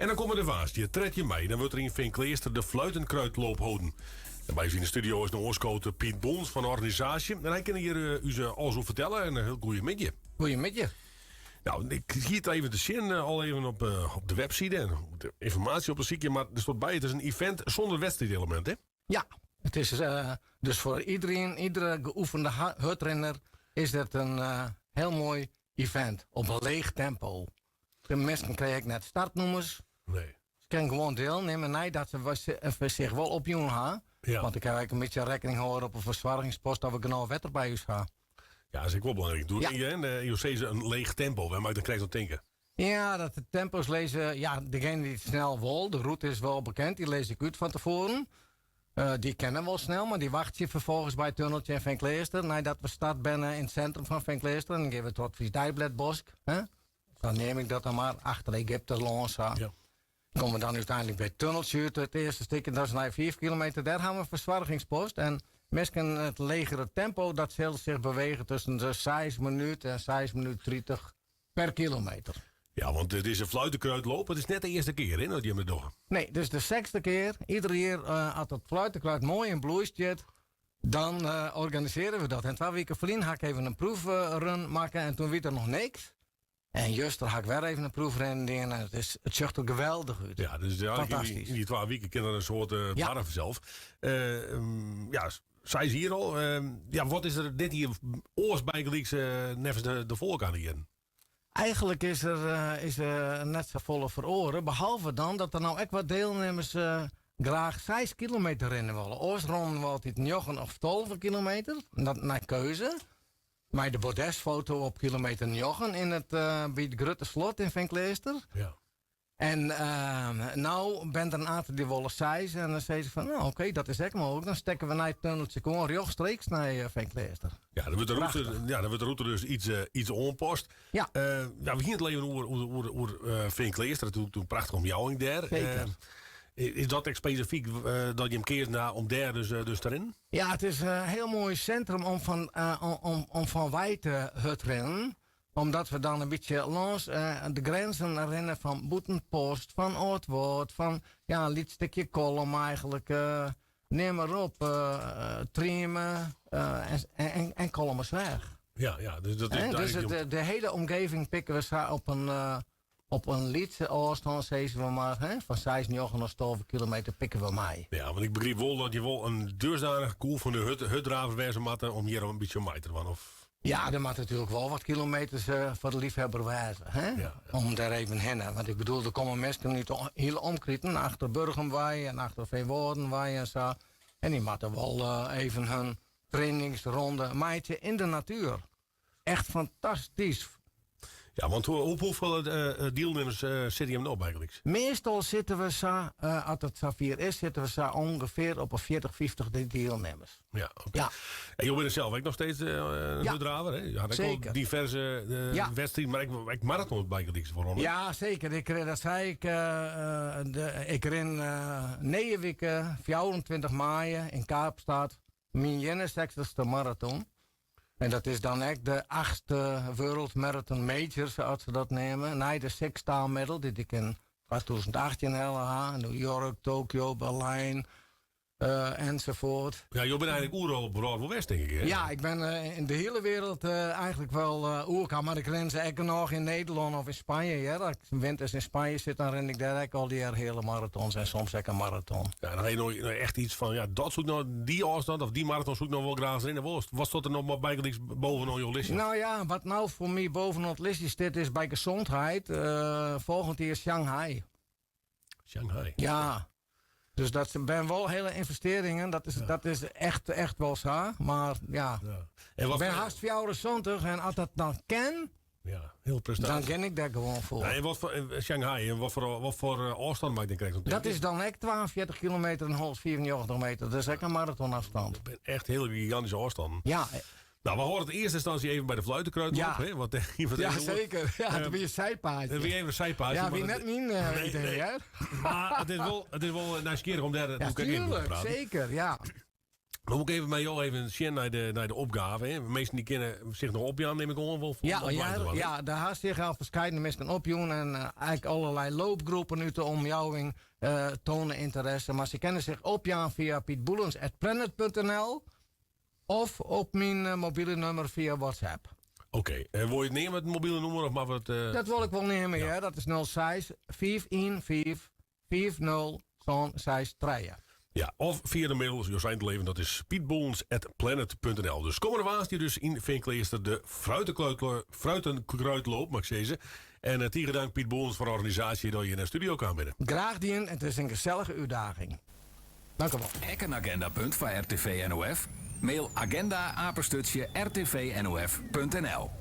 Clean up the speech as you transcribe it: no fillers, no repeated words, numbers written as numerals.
En dan komen de vaas. Je treedt je mee. Dan wordt er in Vinkleester de fluitenkruidloop houden. En bij ons in de studio is de oorscote Piet Bons van de organisatie. En hij kan hier u ze alles over vertellen. En een heel goeie middag. Goedemiddag. Nou, ik zie het even te zien, al even op de website en de informatie op de ziekje. Maar er stond bij, het is een event zonder wedstrijdelement, hè? Ja, het is dus voor iedereen, iedere geoefende hutrenner is het een heel mooi event op een leeg tempo. De mensen krijgen net startnummers. Nee. Ze kunnen gewoon deelnemen. Nee, dat ze zich wel opjoen gaan. Ja. Want ik heb eigenlijk een beetje rekening houden op een verzorgingspost dat we genoeg wetter bij u gaan. Ja, dat is ook wel belangrijk. Doe Ja. en de IOC is een leeg tempo. Waar maakt dan krijg je dat denken? Ja, dat de tempo's lezen. Ja, degene die het snel wil, de route is wel bekend. Die lees ik uit van tevoren. Die kennen wel snel, maar die wacht je vervolgens bij het tunneltje in Vinkleester. Nadat we start binnen in het centrum van Vinkleester. En dan geven we tot Viesdijbledbosk. Dan neem ik dat dan maar achter Egypte langs. Ja. Komen we dan uiteindelijk bij het tunneltje uit. Het eerste stukje, dat is naar 4 kilometer. Daar gaan we een verzorgingspost. En misschien het legere tempo, dat zal zich bewegen tussen de 6 minuten en 6 minuten 30 per kilometer. Ja, want het is een fluitenkruidloop. Het is net de eerste keer, hè, dat je hem doen. Nee, dus de 6e keer. Iedere keer als het fluitenkruid mooi in bloei zit, dan organiseren we dat. En 2 weken verleden ga ik even een proefrun maken en toen weet er nog niks. En juist, daar ga ik weer even een proefrun doen. En het ziet er geweldig uit. Ja, dus Fantastisch. in die 12 weken kennen we een soort barf zelf. Ja, zij is hier al. Ja, wat is er dit hier oorsbijgelijks nevens de volk aan hier? Eigenlijk is er net zo volle voor oren. Behalve dan dat er nou echt wat deelnemers graag 6 kilometer rennen willen. Oost ronden we altijd 9 of 12 kilometer. Dat naar keuze. Maar de bordesfoto op kilometer 9 in het bij het Grutte Slot in Vinkleester. Ja. En nou bent er een aantal die willen 6. En dan zeggen ze van, nou oké, dat is echt mogelijk. Dan stekken we naar het tunneltje gewoon rechtstreeks naar Vinkleester. Ja, dan wordt de route dus iets onpost. Ja. Ja, we gingen het leven over Vinkleester. Toen prachtig om jou in daar. Zeker. Is dat echt specifiek dat je hem keert om daar dus erin? Ja, het is een heel mooi centrum om van wij te hutrennen. Omdat we dan een beetje langs de grenzen rennen van Boetenpost, van Oudwoord, van ja, een lietstukje Kolm eigenlijk. Neem maar op, Triemen en Kolmersweg. Ja, dus dat is Dus de hele omgeving pikken we op een liedse afstand, zeggen we maar, van 6, 9 of 12 kilometer pikken we mij. Ja, want ik begreep wel dat je wel een dusdanig koel van de hutdraver wezen moet om hier een beetje mee te doen, of... Ja, er moet natuurlijk wel wat kilometers voor de liefhebber wijzen. Ja. Om daar even heen. Want ik bedoel, er komen mensen niet heel omkrieten. Achter Burgenwij en achter Veenwoordenwij en zo. En die moeten wel even hun trainingsronde maaien in de natuur. Echt fantastisch. Ja, want hoeveel deelnemers zit je hem op eigenlijk? Meestal zitten we zo, als het Safir is, zitten we zo ongeveer op een 40, 50 deelnemers. Ja, oké. Ja. En je bent zelf ook nog steeds een draver, hè? Je had ook zeker. wel diverse wedstrijden, maar ik marathons bijgelijks voor. Ja, zeker. Dat zei ik. Ik ren 9 weken, 24 mei in Kaapstad. Mijn 61ste marathon. En dat is dan echt de 8e World Marathon Major, zoals ze dat nemen. Nee, de 6-star medal, die ik in 2018 heb. New York, Tokio, Berlijn, enzovoort. Ja, je bent eigenlijk oerol op Broadway West, denk ik, hè? Ja, ik ben in de hele wereld eigenlijk wel oerka. Maar ik ren ze echt nog in Nederland of in Spanje. Ja. Als ik winters in Spanje zit, dan ren ik daar ook al die hele marathons. En soms ook een marathon. Ja, dan heb je nog echt iets van, ja, dat zoekt nou, die afstand of die marathon zoekt nog wel graag erin. Wat stond er nog maar bijgelijks bovenop je listje? Nou ja, wat nou voor mij bovenop het listje zit is bij gezondheid. Volgend jaar Shanghai. Shanghai. Ja. Dus dat zijn wel hele investeringen. Dat is echt wel zo. Maar ja. En Ik ben haast 24 en als dat dan ken, ja, heel prestatie. dan ken ik daar gewoon voor. Ja, en wat voor Shanghai, en wat voor afstand maak je dan krijgt? Dat is dan echt 42 kilometer en 194 meter. Dat is echt een marathonafstand. Ik ben echt heel gigantische afstanden. Ja. Nou, we horen het in eerste instantie even bij de fluitenkruid Ja. op. Hè? Ja, zeker. Ja, dan ben je zijpaadje. Weer even een zijpaadje. Ja, wie net mijn idee, hè? Maar het is wel nieuwsgierig om daar Ja, te kijken te tuurlijk. praten. Zeker, ja. Dan moet ik even met jou even zien naar de opgave. Hè. Meesten die kunnen zich nog opjaan, neem ik gewoon wel. Ja, daar haast zich al verschillende mensen opjoen. En eigenlijk allerlei loopgroepen uit de omjouwing tonen interesse. Maar ze kunnen zich opjaan via pietboelens@planet.nl of op mijn mobiele nummer via WhatsApp. Oké, en wil je het nemen met het mobiele nummer of maar wat? Dat wil ik wel nemen, ja. Dat is 06 515 50 63. Ja, of via de mail, zoals zijn te leven, dat is pietboelens@planet.nl. Dus kom er waast hier dus in Vinkleester de fruitenkruidloop, mag ik zeggen. En tegen dank Piet Boelens van de organisatie dat je naar de studio kan binnen. Graag dien, het is een gezellige uitdaging. Dank u wel. Hek een agendapunt van RTV NOF? Mail agenda@rtvnof.nl.